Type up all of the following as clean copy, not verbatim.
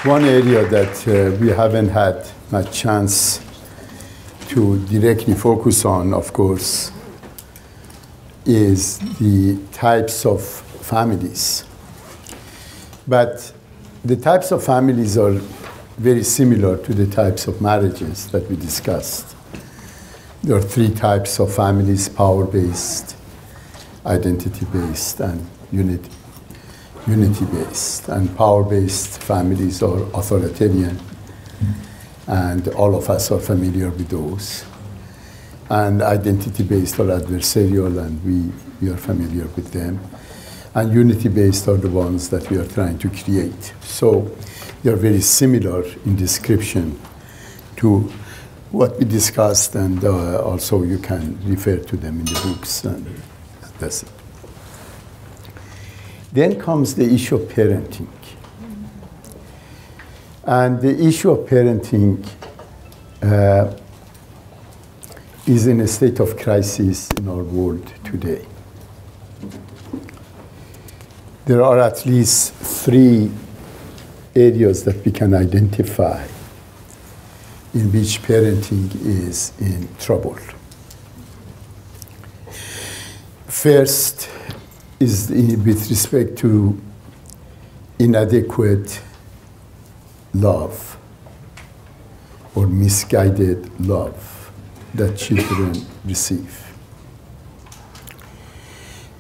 One area that we haven't had much chance to directly focus on, of course, is the types of families. But the types of families are very similar to the types of marriages that we discussed. There are three types of families: power-based, identity-based, and unity-based. And power-based families are authoritarian, and all of us are familiar with those. And identity-based are adversarial, and we are familiar with them. And unity-based are the ones that we are trying to create. So they are very similar in description to what we discussed, and also you can refer to them in the books, and that's it. Then comes the issue of parenting. And the issue of parenting is in a state of crisis in our world today. There are at least three areas that we can identify in which parenting is in trouble. First is with respect to inadequate love or misguided love that children receive.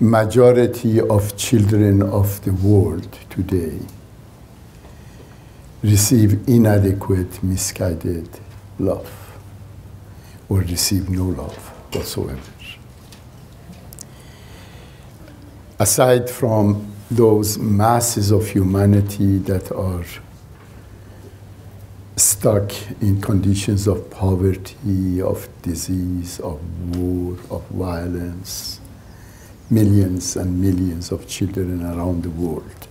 Majority of children of the world today receive inadequate, misguided love, or receive no love whatsoever. Aside from those masses of humanity that are stuck in conditions of poverty, of disease, of war, of violence, millions and millions of children around the world,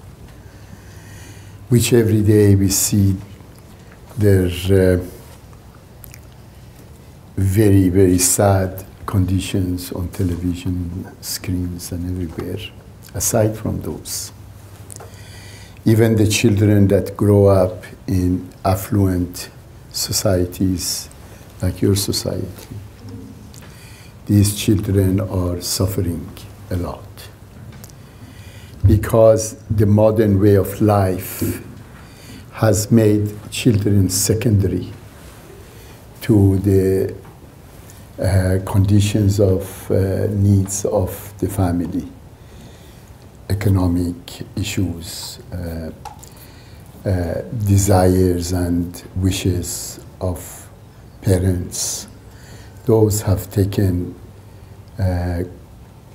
which every day we see their very, very sad conditions on television screens and everywhere. Aside from those, even the children that grow up in affluent societies like your society, these children are suffering a lot because the modern way of life has made children secondary to the conditions of needs of the family, economic issues, desires and wishes of parents. Those have taken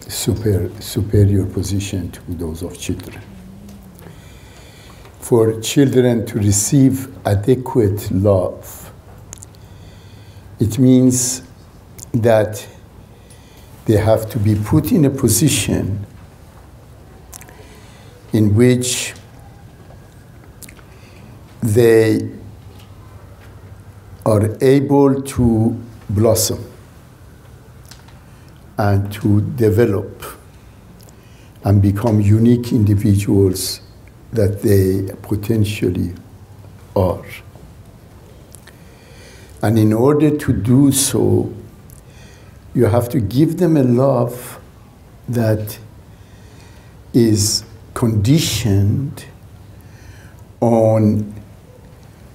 superior position to those of children. For children to receive adequate love, it means that they have to be put in a position in which they are able to blossom and to develop and become unique individuals that they potentially are. And in order to do so, you have to give them a love that is conditioned on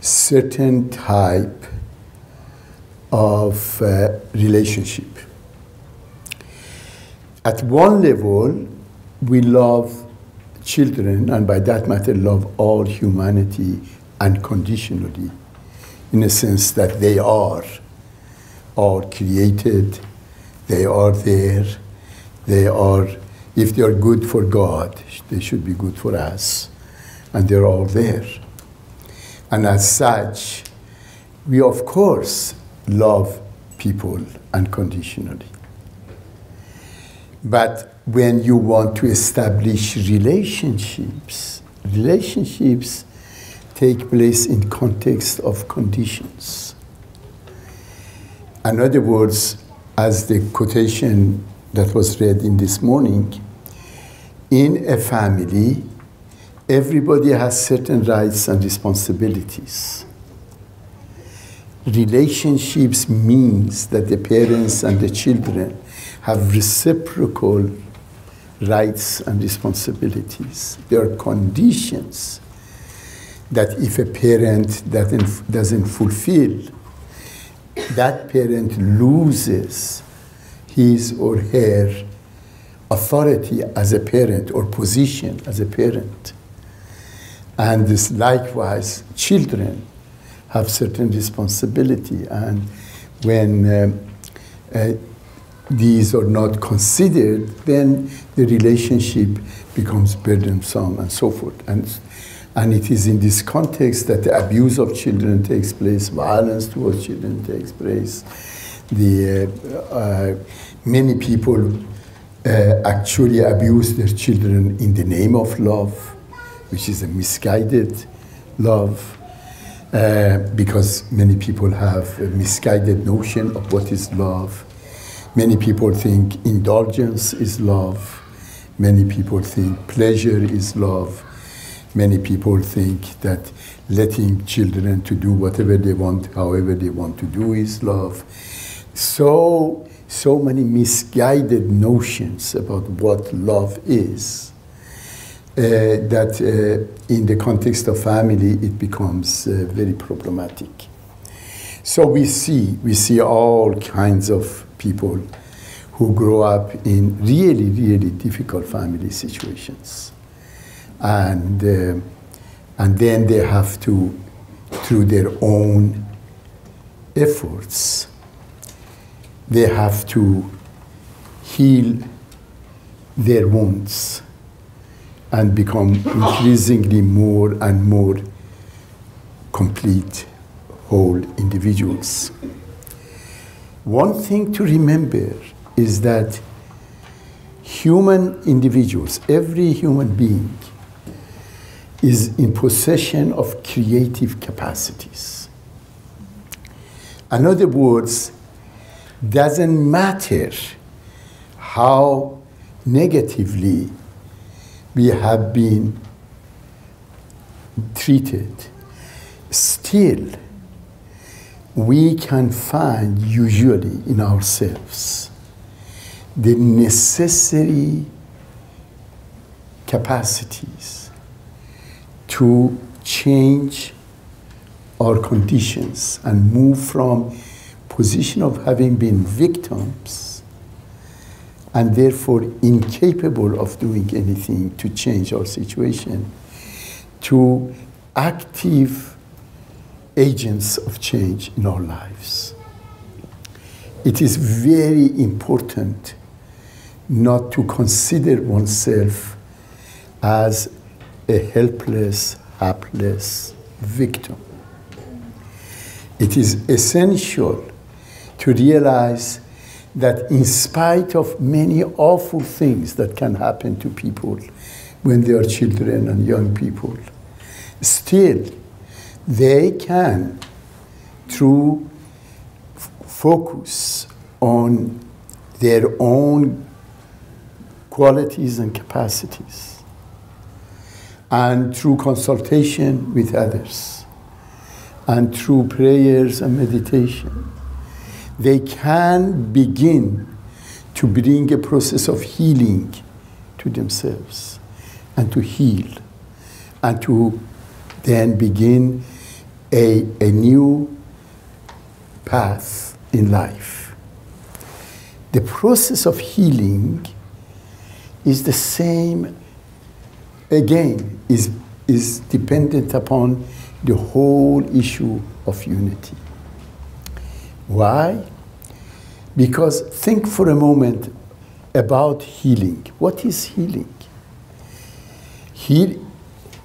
certain type of relationship. At one level, we love children, and by that matter, love all humanity unconditionally, in a sense that they are all created, they are there, they are, if they are good for God, they should be good for us, and they're all there. And as such, we of course love people unconditionally. But when you want to establish relationships, relationships take place in context of conditions. In other words, as the quotation that was read in this morning, in a family, everybody has certain rights and responsibilities. Relationships means that the parents and the children have reciprocal rights and responsibilities. There are conditions that if a parent doesn't fulfill, that parent loses his or her authority as a parent or position as a parent. And this likewise, children have certain responsibility, and when these are not considered, then the relationship becomes burdensome and so forth. And it is in this context that the abuse of children takes place, violence towards children takes place. Many people actually abuse their children in the name of love, which is a misguided love, because many people have a misguided notion of what is love. Many people think indulgence is love. Many people think pleasure is love. Many people think that letting children to do whatever they want, however they want to do is love. So many misguided notions about what love is, that in the context of family, it becomes very problematic. So we see all kinds of people who grow up in really, really difficult family situations. And then they have to, through their own efforts, they have to heal their wounds and become increasingly more and more complete, whole individuals. One thing to remember is that human individuals, every human being, is in possession of creative capacities. In other words, doesn't matter how negatively we have been treated, still we can find usually in ourselves the necessary capacities to change our conditions and move from position of having been victims and therefore incapable of doing anything to change our situation to active agents of change in our lives. It is very important not to consider oneself as a helpless, hapless victim. It is essential to realize that in spite of many awful things that can happen to people when they are children and young people, still they can, through focus on their own qualities and capacities, and through consultation with others, and through prayers and meditation, they can begin to bring a process of healing to themselves and to heal and to then begin a new path in life. The process of healing is the same, again, is dependent upon the whole issue of unity. Why? Because think for a moment about healing. What is healing?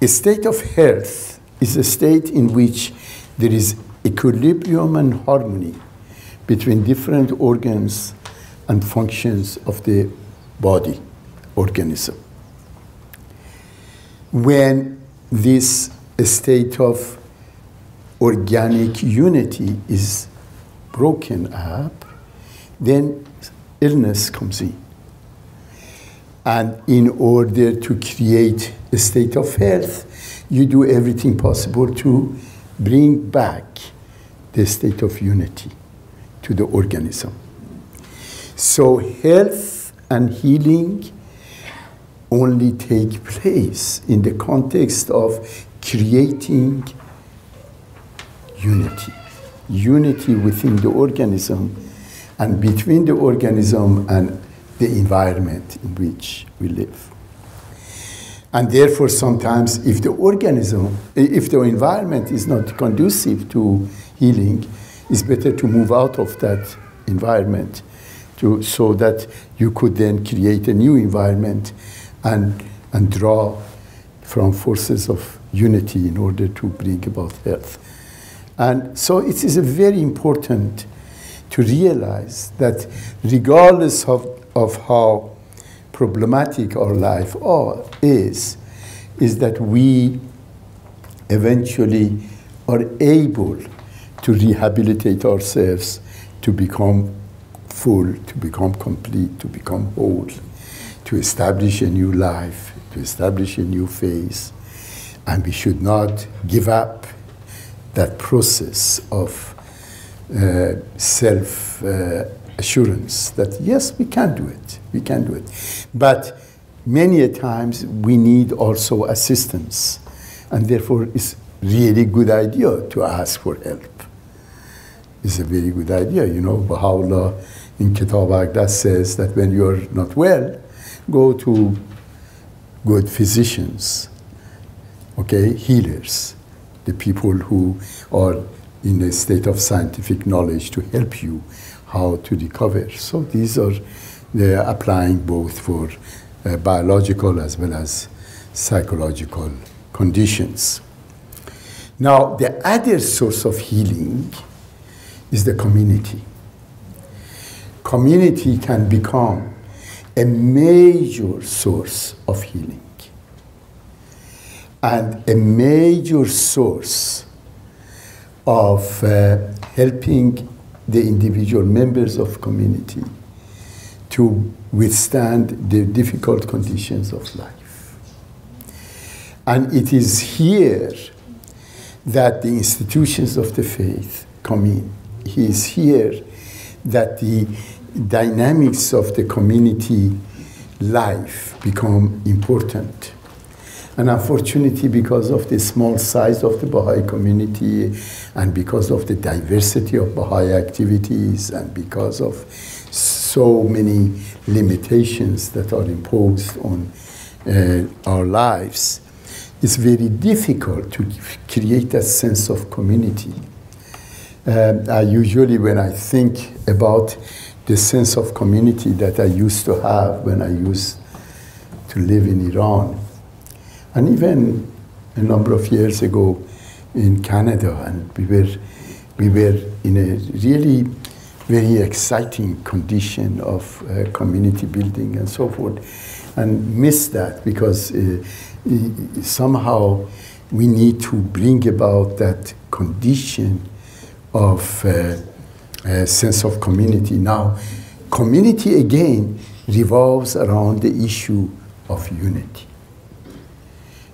A state of health is a state in which there is equilibrium and harmony between different organs and functions of the body, organism. When this state of organic unity is broken up, then illness comes in. And in order to create a state of health, you do everything possible to bring back the state of unity to the organism. So health and healing only take place in the context of creating unity. Unity within the organism and between the organism and the environment in which we live. And therefore, sometimes if the environment is not conducive to healing, it's better to move out of that environment so that you could then create a new environment and draw from forces of unity in order to bring about health. And so it is very important to realize that regardless of how problematic our life is that we eventually are able to rehabilitate ourselves to become full, to become complete, to become whole, to establish a new life, to establish a new phase. And we should not give up that process of self-assurance that, yes, we can do it, we can do it. But many a times we need also assistance. And therefore, it's really good idea to ask for help. It's a very good idea. You know, Baha'u'llah in Kitab Aqdas says that when you're not well, go to good physicians, okay, healers, the people who are in a state of scientific knowledge to help you how to recover. So these are they're applying both for biological as well as psychological conditions. Now, the other source of healing is the community. Community can become a major source of healing and a major source of helping the individual members of community to withstand the difficult conditions of life. And it is here that the institutions of the faith come in. It is here that the dynamics of the community life become important. And unfortunately, because of the small size of the Baha'i community and because of the diversity of Baha'i activities and because of so many limitations that are imposed on our lives, it's very difficult to create a sense of community. I usually, when I think about the sense of community that I used to have when I used to live in Iran, and even a number of years ago in Canada, and we were in a really very exciting condition of community building and so forth, and miss that because somehow we need to bring about that condition of a sense of community. Now, community again revolves around the issue of unity.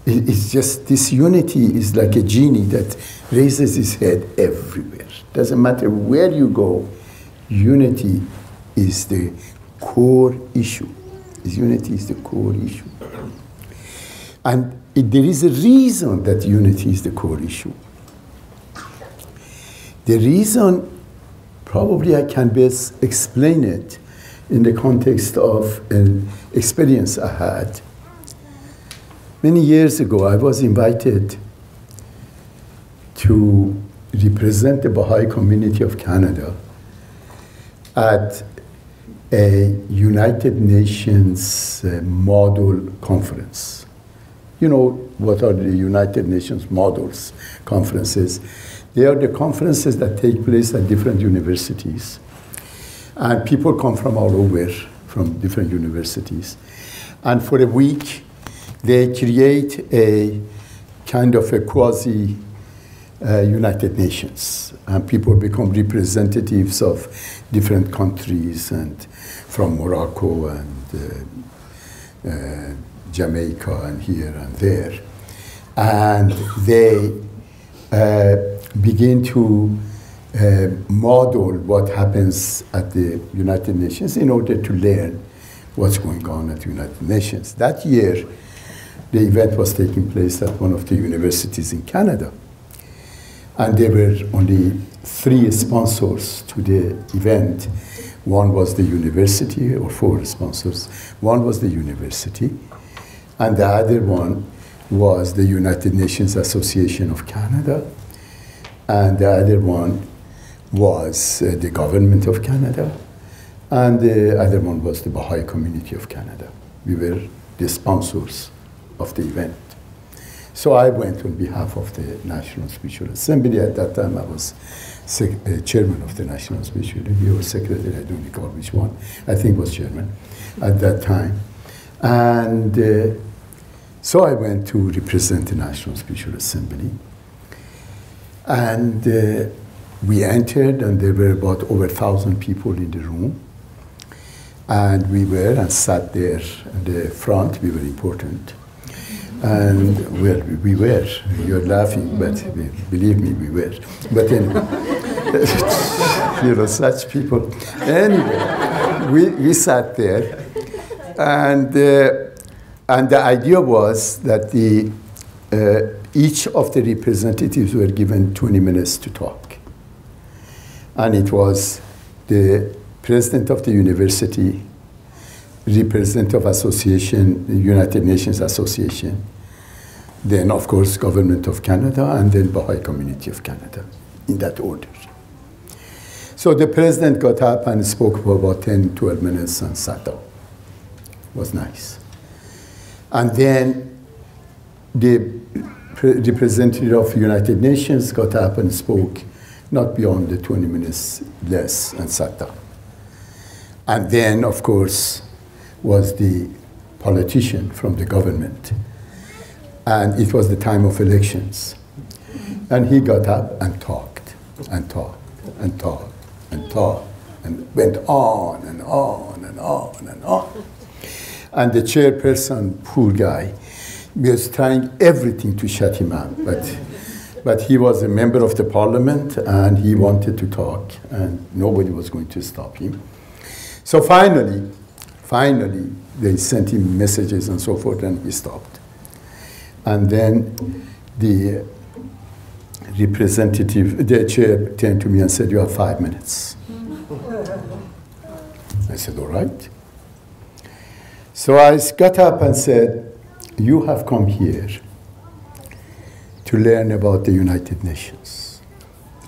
It's just this unity is like a genie that raises its head everywhere. Doesn't matter where you go, unity is the core issue. Unity is the core issue. And there is a reason that unity is the core issue. The reason, probably I can best explain it in the context of an experience I had. Many years ago, I was invited to represent the Baha'i community of Canada at a United Nations model conference. You know what are the United Nations models conferences? They are the conferences that take place at different universities. And people come from all over, from different universities. And for a week, they create a kind of a quasi-United Nations. And people become representatives of different countries, and from Morocco and Jamaica and here and there. And they begin to model what happens at the United Nations in order to learn what's going on at the United Nations. That year, the event was taking place at one of the universities in Canada. And there were only 3 sponsors to the event. One was the university, or 4 sponsors. One was the university, and the other one was the United Nations Association of Canada, and the other one was the government of Canada, and the other one was the Baha'i community of Canada. We were the sponsors of the event. So I went on behalf of the National Spiritual Assembly. At that time, I was chairman of the National Spiritual Review, or secretary, I don't recall which one. I think it was chairman at that time. And so I went to represent the National Spiritual Assembly. And we entered, and there were about over 1,000 people in the room. And we were and sat there in the front. We were important. And well, we were. You're laughing, but believe me, we were. But anyway, you know, such people. Anyway, we sat there, and the idea was that each of the representatives were given 20 minutes to talk. And it was the president of the university, representative of association, the United Nations Association, then, of course, Government of Canada, and then Baha'i Community of Canada, in that order. So the president got up and spoke for about 10, 12 minutes and sat down. It was nice. And then the representative of the United Nations got up and spoke not beyond the 20 minutes less and sat down. And then, of course, was the politician from the government. And it was the time of elections. And he got up and talked, and talked, and talked, and talked, and went on and on and on and on. And the chairperson, poor guy, was trying everything to shut him up. But he was a member of the parliament, and he wanted to talk, and nobody was going to stop him. So finally, they sent him messages and so forth, and he stopped. And then the representative, the chair turned to me and said, "You have 5 minutes." I said, "All right." So I got up and said, "You have come here to learn about the United Nations.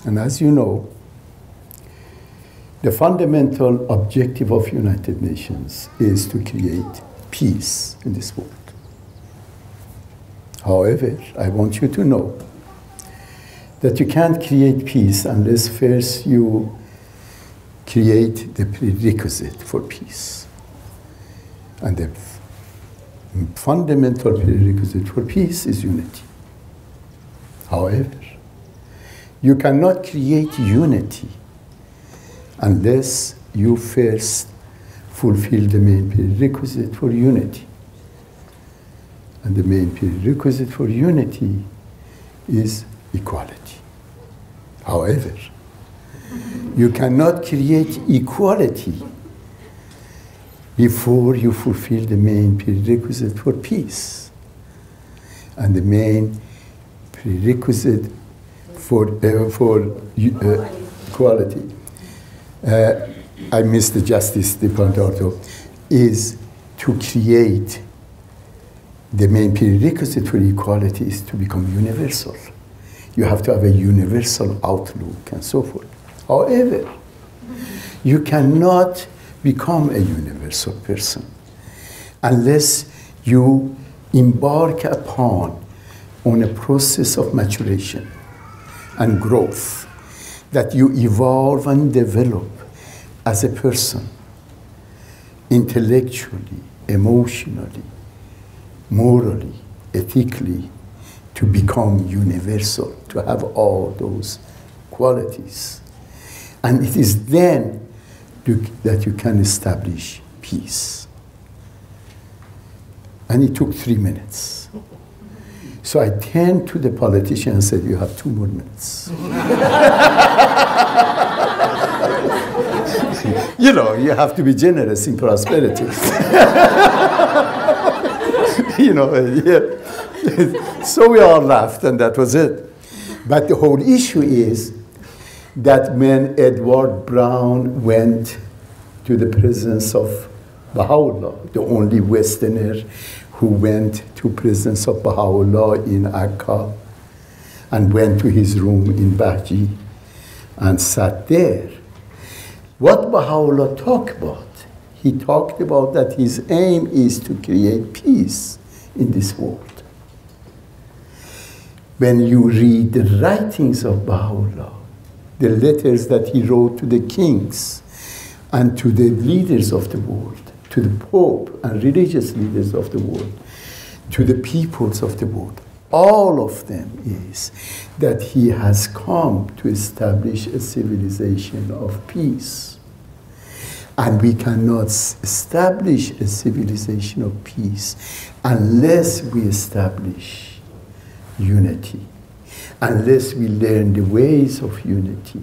And as you know, the fundamental objective of United Nations is to create peace in this world. However, I want you to know that you can't create peace unless first you create the prerequisite for peace. And the fundamental prerequisite for peace is unity. However, you cannot create unity unless you first fulfill the main prerequisite for unity. And the main prerequisite for unity is equality. However, you cannot create equality before you fulfill the main prerequisite for peace. And the main prerequisite for equality, I missed the Justice Department, is to create the main prerequisite for equality is to become universal. You have to have a universal outlook and so forth. However, you cannot become a universal person unless you embark upon on a process of maturation and growth, that you evolve and develop as a person, intellectually, emotionally, morally, ethically, to become universal, to have all those qualities. And it is then that you can establish peace. And it took 3 minutes. So I turned to the politician and said, you have 2 more minutes. You know, you have to be generous in prosperity. You know, yeah. So we all laughed, and that was it. But the whole issue is that when Edward Brown went to the presence of Baha'u'llah, the only Westerner who went to presence of Baha'u'llah in Akka and went to his room in Bahji and sat there, what Baha'u'llah talked about? He talked about that his aim is to create peace in this world. When you read the writings of Baha'u'llah, the letters that he wrote to the kings and to the leaders of the world, to the Pope and religious leaders of the world, to the peoples of the world, all of them is that he has come to establish a civilization of peace. And we cannot establish a civilization of peace unless we establish unity, unless we learn the ways of unity.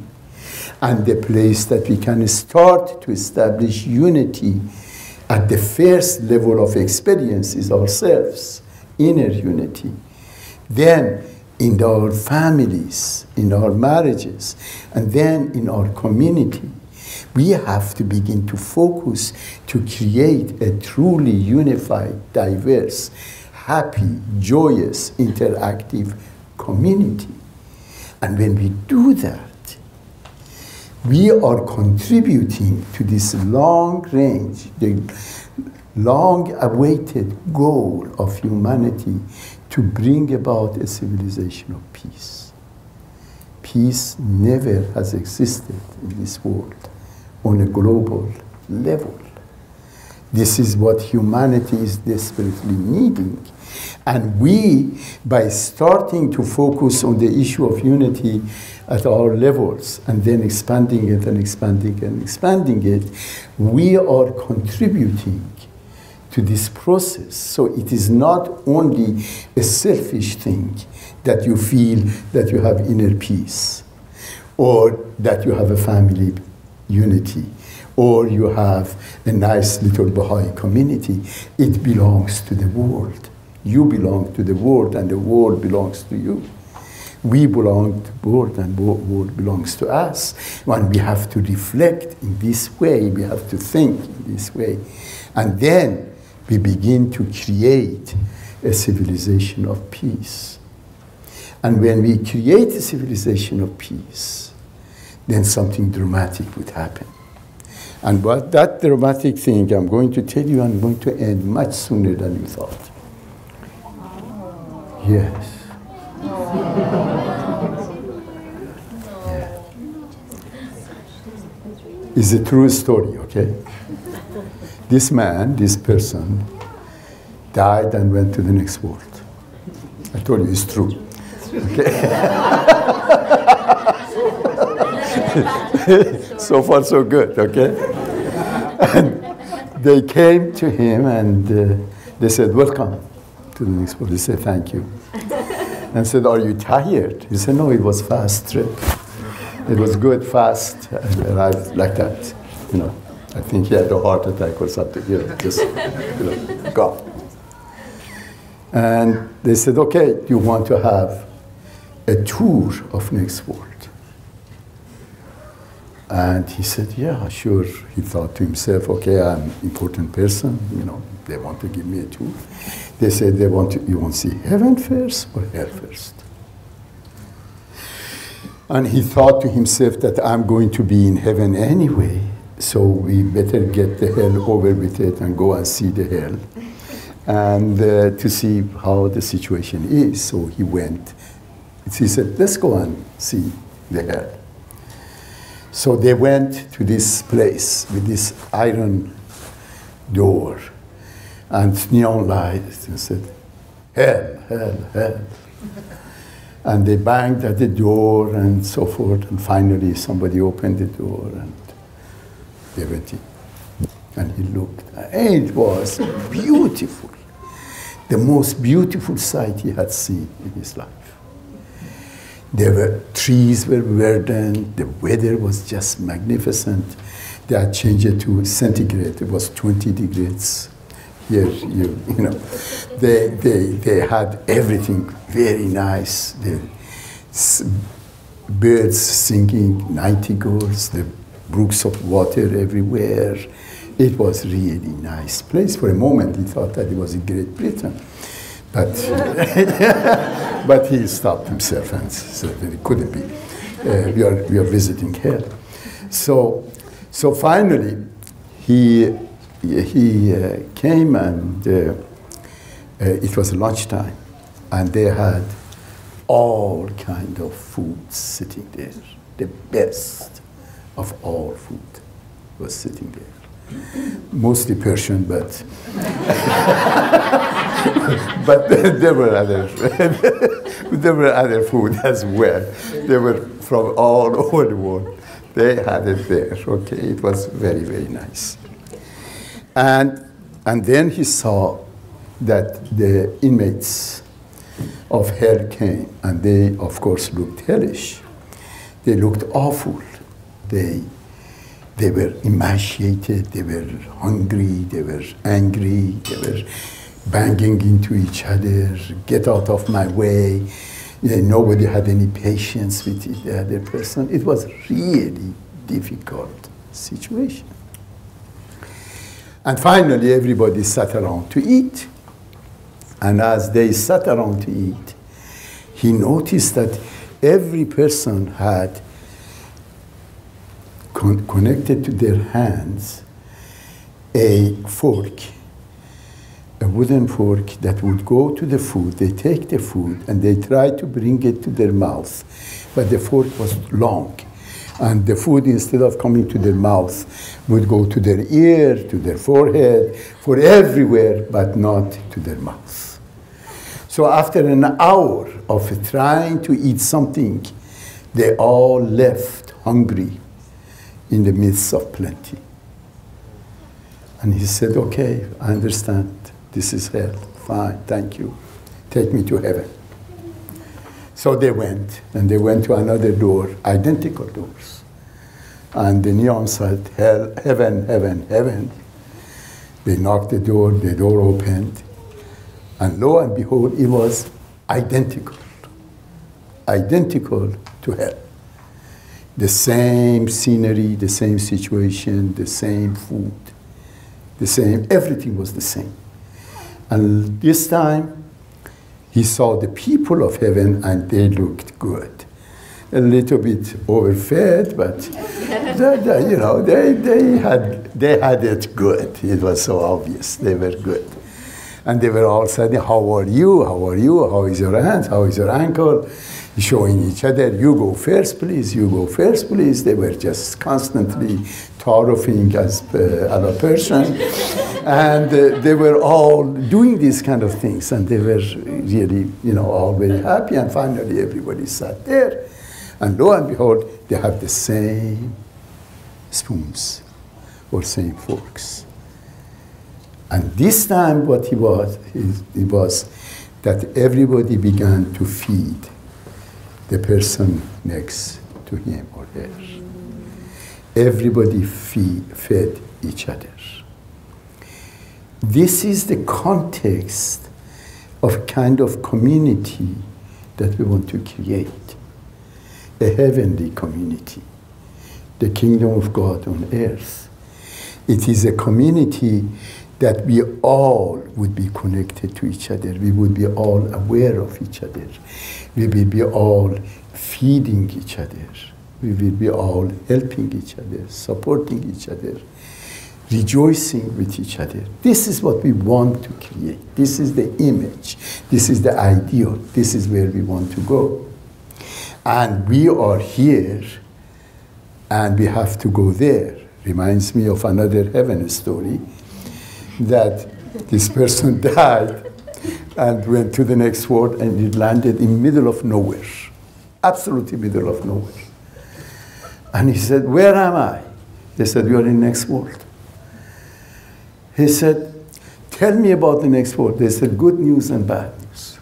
And the place that we can start to establish unity at the first level of experience is ourselves, inner unity. Then in our families, in our marriages, and then in our community, we have to begin to focus to create a truly unified, diverse, happy, joyous, interactive community. And when we do that, we are contributing to this long range, the long-awaited goal of humanity to bring about a civilization of peace. Peace never has existed in this world on a global level. This is what humanity is desperately needing. And we, by starting to focus on the issue of unity at our levels, and then expanding it and expanding and expanding it, we are contributing to this process. So it is not only a selfish thing that you feel that you have inner peace, or that you have a family unity, or you have a nice little Baha'i community. It belongs to the world. You belong to the world, and the world belongs to you. We belong to the world, and the world belongs to us. And we have to reflect in this way. We have to think in this way. And then we begin to create a civilization of peace. And when we create a civilization of peace, then something dramatic would happen. And what that dramatic thing I'm going to tell you, I'm going to end much sooner than you thought. Yes. Yeah. It's a true story, okay? This man, this person, died and went to the next world. I told you it's true. Okay? So far, so good, okay? And they came to him and they said, welcome to the next world. He said, thank you. And said, are you tired? He said, no, it was fast trip. It was good, fast, and arrived like that. You know, I think he had a heart attack or something. You know, just, you know, go. And they said, okay, do you want to have a tour of next world? And he said, yeah, sure. He thought to himself, okay, I'm an important person, you know, they want to give me a tour. They said, you want to see heaven first or hell first? And he thought to himself that I'm going to be in heaven anyway, so we better get the hell over with it and go and see the hell, and to see how the situation is. So he went. He said, let's go and see the hell. So they went to this place with this iron door and neon lights and said, hell, hell, hell. And they banged at the door and so forth, and finally somebody opened the door and they went in. And he looked, and it was beautiful. the most beautiful sight he had seen in his life. Trees were verdant, the weather was just magnificent. They had changed it to centigrade, it was 20 degrees. Here, you know, they had everything very nice. The birds singing nightingales, the brooks of water everywhere. It was really nice place. For a moment, he thought that it was in Great Britain. But, but he stopped himself and said that it couldn't be. We are visiting hell. So finally, he came and it was lunchtime, and they had all kind of food sitting there. The best of all food was sitting there. Mostly Persian, but but there were other food as well. They were from all over the world. They had it there. Okay, it was very, very nice. And then he saw that the inmates of hell came, and they, of course, looked hellish. They looked awful. They were emaciated, they were hungry, they were angry, they were banging into each other, get out of my way. Nobody had any patience with the other person. It was really difficult situation. And finally, everybody sat around to eat. And as they sat around to eat, he noticed that every person had connected to their hands a fork, a wooden fork that would go to the food. They take the food and they try to bring it to their mouth, but the fork was long. And the food, instead of coming to their mouth, would go to their ear, to their forehead, for everywhere, but not to their mouth. So after an hour of trying to eat something, they all left hungry in the midst of plenty. And he said, okay, I understand. This is hell. Fine, thank you. Take me to heaven. So they went, and they went to another door, identical doors. And the neon said, hell, heaven, heaven, heaven. They knocked the door opened, and lo and behold, it was identical to hell. The same scenery, the same situation, the same food, the same, everything was the same. And this time, he saw the people of heaven, and they looked good. A little bit overfed, but you know, they had it good. It was so obvious. They were good. And they were all saying, how are you? How are you? How is your aunt? How is your uncle? Showing each other, you go first, please. You go first, please. They were just constantly taarufing as a person. And they were all doing these kind of things. And they were really, you know, all very happy. And finally, everybody sat there. And lo and behold, they have the same spoons or same forks. And this time what it was that everybody began to feed the person next to him or her. Everybody fed each other. This is the context of a kind of community that we want to create. A heavenly community, the kingdom of God on earth. It is a community that we all would be connected to each other. We would be all aware of each other. We will be all feeding each other. We will be all helping each other, supporting each other, rejoicing with each other. This is what we want to create. This is the image. This is the ideal. This is where we want to go. And we are here, and we have to go there. Reminds me of another heaven story, that this person died and went to the next world, and it landed in middle of nowhere, absolutely middle of nowhere. And he said, where am I? They said, you are in next world. He said, tell me about the next world. They said, good news and bad news.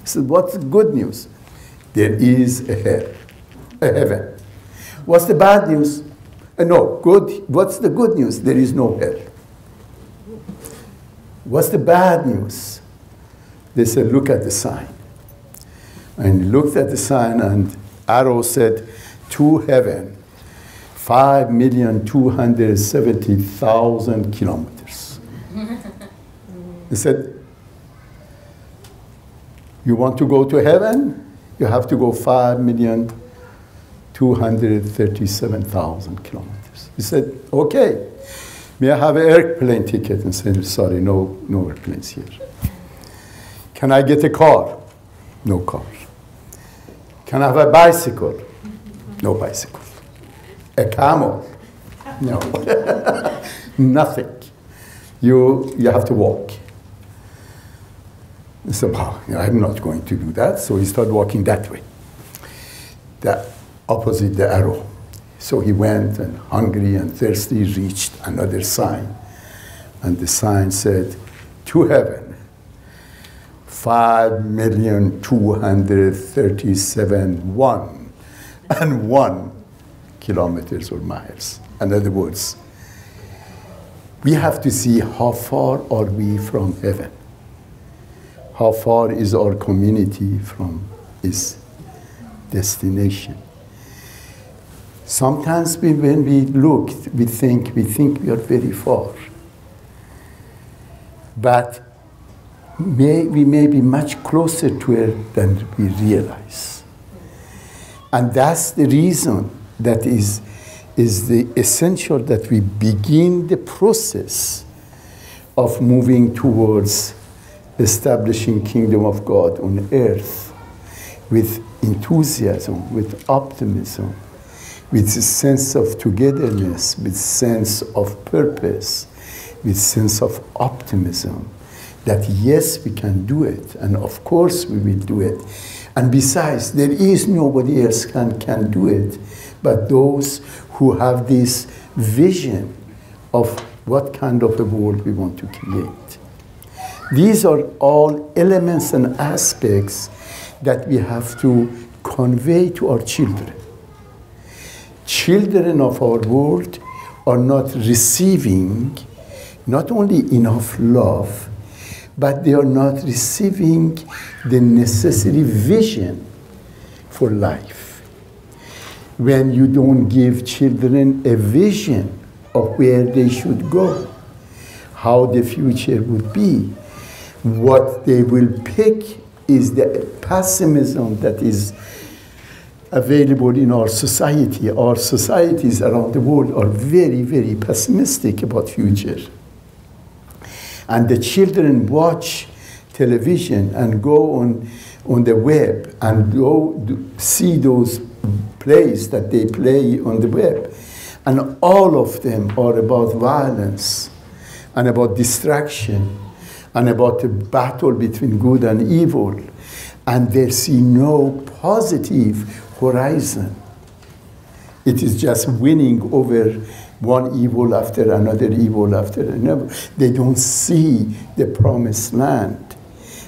I said, what's the good news? There is a hell, a heaven. What's the bad news? No, good. What's the good news? There is no hell. What's the bad news? They said, look at the sign. And looked at the sign, and arrow said, to heaven, 5,270,000 kilometers. They said, you want to go to heaven? You have to go 5,237,000 kilometers. He said, okay. May I have an airplane ticket? And said, sorry, no airplanes here. Can I get a car? No car. Can I have a bicycle? No bicycle. A camel? No. Nothing. You have to walk. He said, well, I'm not going to do that. So he started walking that way, the opposite the arrow. So he went, and hungry and thirsty reached another sign. And the sign said, to heaven, 5,237,1 kilometers or miles. In other words, we have to see how far are we from heaven. How far is our community from its destination? Sometimes when we look, we think we are very far. But we may be much closer to it than we realize. And that's the reason that is the essential that we begin the process of moving towards establishing kingdom of God on earth with enthusiasm, with optimism, with a sense of togetherness, with sense of purpose, with sense of optimism, that yes, we can do it, and of course we will do it. And besides, there is nobody else can do it but those who have this vision of what kind of a world we want to create. These are all elements and aspects that we have to convey to our children. Children of our world are not receiving not only enough love, but they are not receiving the necessary vision for life. When you don't give children a vision of where they should go, how the future would be, what they will pick is the pessimism that is available in our society. Our societies around the world are very, very pessimistic about future. And the children watch television and go on the web and go see those plays that they play on the web. And all of them are about violence and about distraction and about the battle between good and evil. And they see no positive horizon. It is just winning over one evil after another evil after another. They don't see the promised land.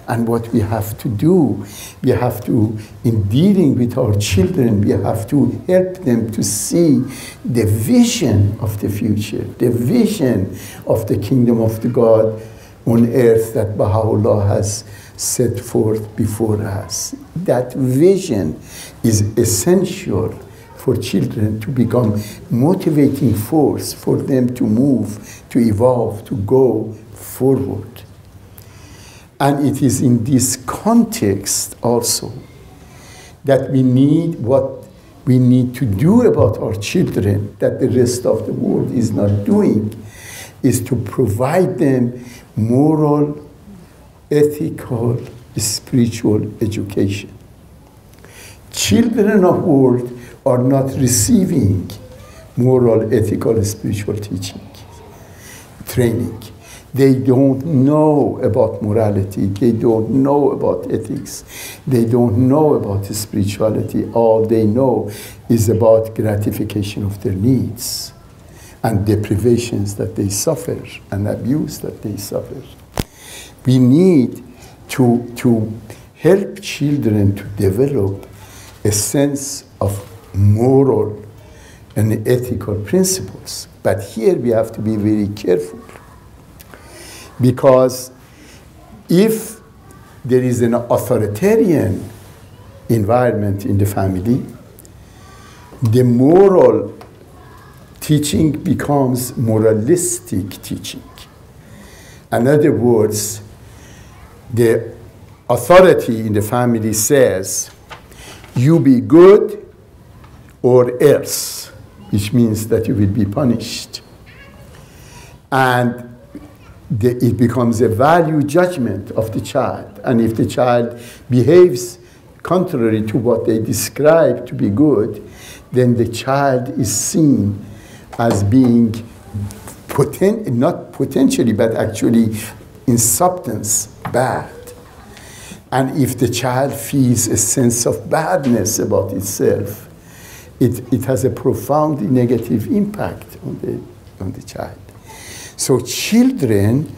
And what we have to do, we have to, in dealing with our children, we have to help them to see the vision of the future, the vision of the kingdom of the God on earth that Baha'u'llah has set forth before us. That vision is essential for children to become motivating force for them to move, to evolve, to go forward. And it is in this context also that we need what we need to do about our children that the rest of the world is not doing, is to provide them moral, ethical, spiritual education. Children of the world are not receiving moral, ethical, spiritual teaching, training. They don't know about morality. They don't know about ethics. They don't know about spirituality. All they know is about gratification of their needs and deprivations that they suffer and abuse that they suffer. we need to help children to develop a sense of moral and ethical principles. But here we have to be very careful, because if there is an authoritarian environment in the family, the moral teaching becomes moralistic teaching. In other words, the authority in the family says, you be good or else, which means that you will be punished. And it becomes a value judgment of the child. And if the child behaves contrary to what they describe to be good, then the child is seen as being not potentially, but actually in substance bad. And if the child feels a sense of badness about itself, it has a profound negative impact on the child. So children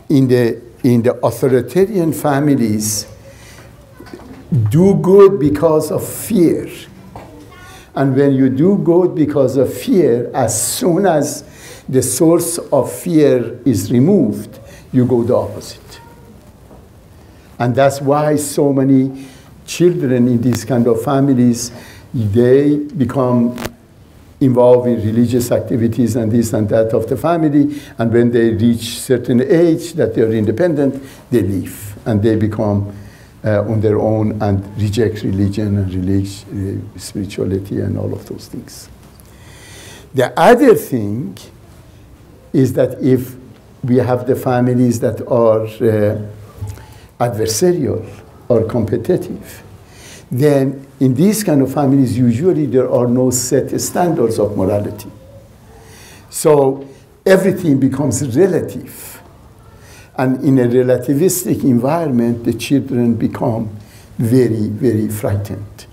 in the authoritarian families do good because of fear. And when you do good because of fear, as soon as the source of fear is removed, you go the opposite. And that's why so many children in these kind of families, they become involved in religious activities and this and that of the family. And when they reach certain age that they are independent, they leave and they become on their own and reject religion and spirituality and all of those things. The other thing is that if we have the families that are adversarial or competitive, then in these kind of families, usually there are no set standards of morality. So everything becomes relative. And in a relativistic environment, the children become very, very frightened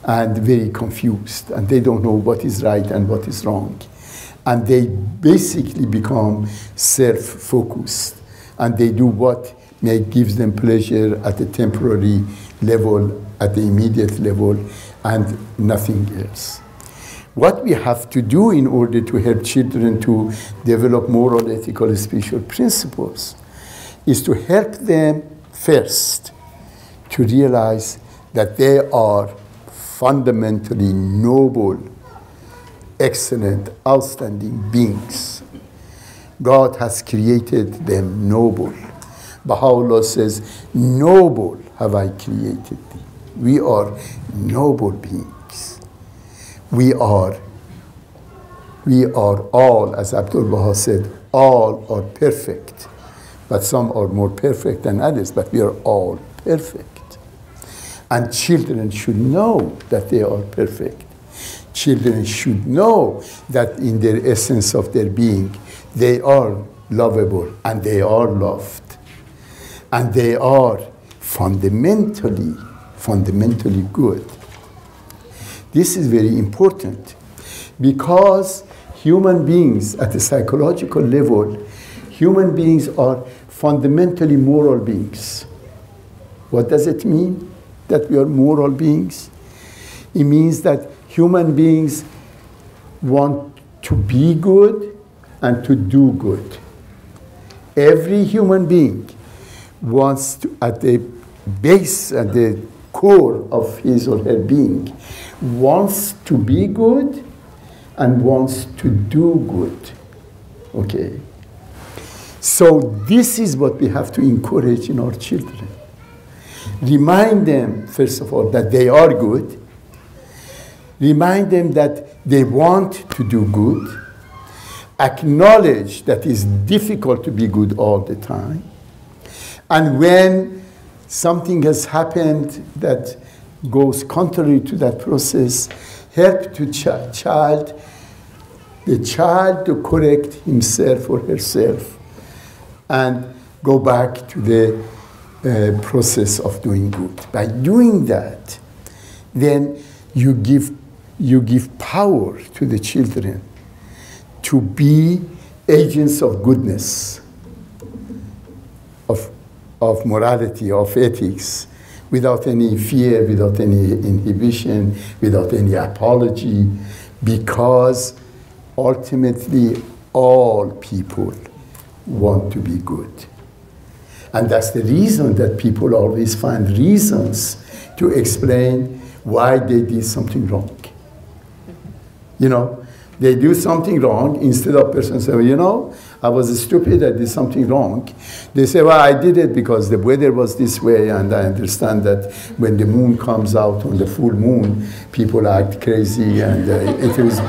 and very confused. And they don't know what is right and what is wrong. And they basically become self-focused. And they do what gives them pleasure at the temporary level, at the immediate level, and nothing else. What we have to do in order to help children to develop moral, ethical, spiritual principles is to help them first to realize that they are fundamentally noble, excellent, outstanding beings. God has created them noble. Baha'u'llah says, noble have I created thee. We are noble beings. We are all, as Abdul Baha said, all are perfect. But some are more perfect than others, but we are all perfect. And children should know that they are perfect. Children should know that in their essence of their being, they are lovable and they are loved. And they are fundamentally good. This is very important because human beings at a psychological level, human beings are fundamentally moral beings. What does it mean that we are moral beings? It means that human beings want to be good and to do good. Every human being wants to, at the base, at the core of his or her being, wants to be good and wants to do good. Okay? So this is what we have to encourage in our children. Remind them, first of all, that they are good. Remind them that they want to do good. Acknowledge that it's difficult to be good all the time. And when something has happened that goes contrary to that process, help the child to correct himself or herself and go back to the process of doing good. By doing that, then you give power to the children to be agents of goodness. of, of morality, of ethics, without any fear, without any inhibition, without any apology, because ultimately all people want to be good. And that's the reason that people always find reasons to explain why they did something wrong. You know, they do something wrong, instead of person saying, you know, I was stupid, I did something wrong. They say, well, I did it because the weather was this way, and I understand that when the moon comes out on the full moon, people act crazy, and it was,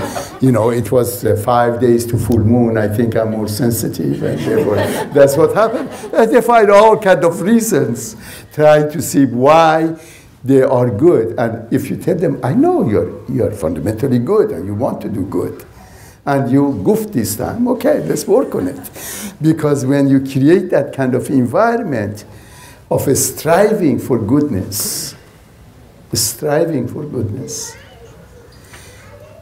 you know, it was 5 days to full moon. I think I'm more sensitive, and therefore that's what happened. And they find all kind of reasons, trying to see why they are good. And if you tell them, I know you're fundamentally good and you want to do good, and you goofed this time, okay, let's work on it. Because when you create that kind of environment of a striving for goodness,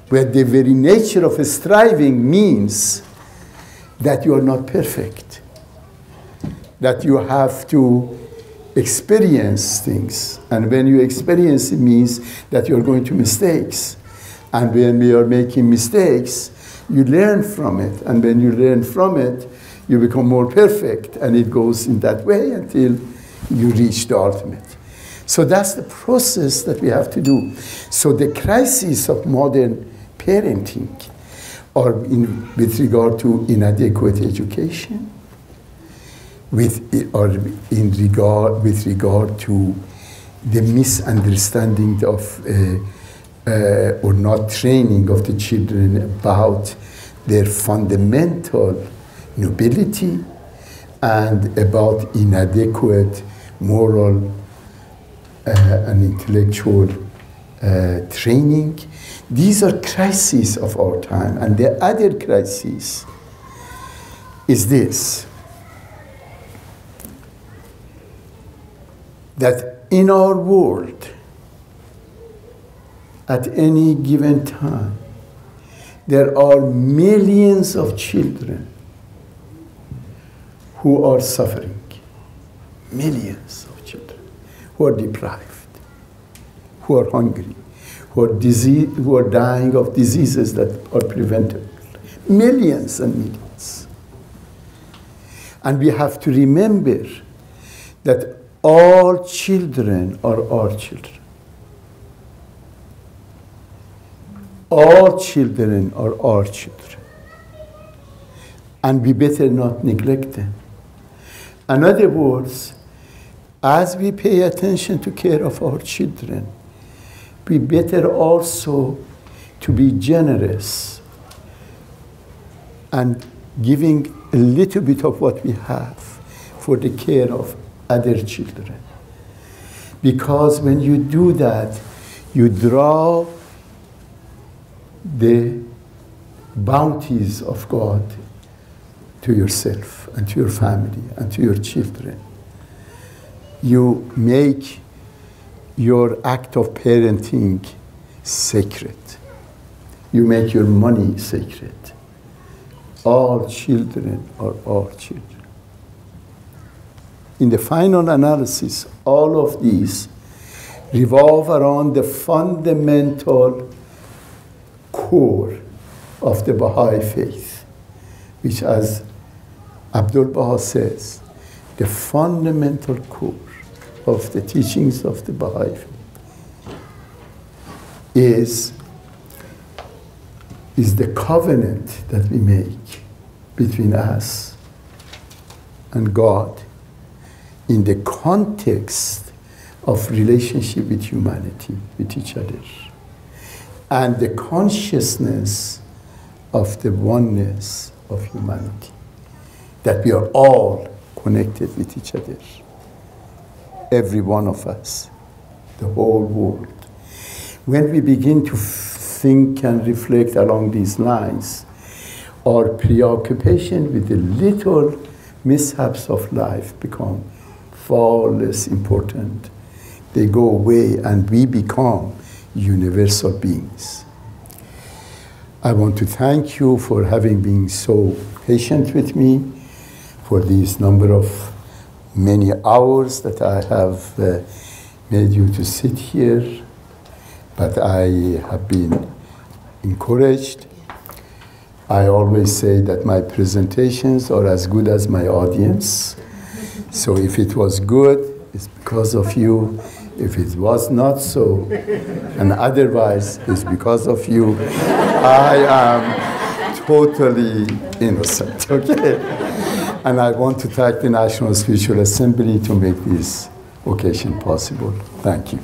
where the very nature of striving means that you are not perfect, that you have to experience things. And when you experience, it means that you're going to mistakes. And when we are making mistakes, you learn from it. And when you learn from it, you become more perfect. And it goes in that way until you reach the ultimate. So that's the process that we have to do. So the crisis of modern parenting are with regard to inadequate education, with regard to the misunderstanding of or not training of the children about their fundamental nobility, and about inadequate moral and intellectual training. These are crises of our time. And the other crisis is this, that in our world, at any given time, there are millions of children who are suffering. Millions of children who are deprived, who are hungry, who are dying of diseases that are preventable. Millions and millions. And we have to remember that all children are our children. All children are our children. And we better not neglect them. In other words, as we pay attention to care of our children, we better also to be generous and giving a little bit of what we have for the care of other children. Because when you do that, you draw the bounties of God to yourself and to your family and to your children. You make your act of parenting sacred. You make your money sacred. All children are our children. In the final analysis, all of these revolve around the fundamental core of the Baha'i faith, which, as Abdul Baha says, the fundamental core of the teachings of the Baha'i faith is the covenant that we make between us and God in the context of relationship with humanity, with each other, and the consciousness of the oneness of humanity, that we are all connected with each other, every one of us, the whole world. When we begin to think and reflect along these lines, our preoccupation with the little mishaps of life become far less important. They go away and we become universal beings. I want to thank you for having been so patient with me for these number of many hours that I have made you to sit here, but I have been encouraged. I always say that my presentations are as good as my audience. So if it was good, it's because of you. If it was not so, and otherwise, it's because of you. I am totally innocent, okay? And I want to thank the National Spiritual Assembly to make this occasion possible. Thank you.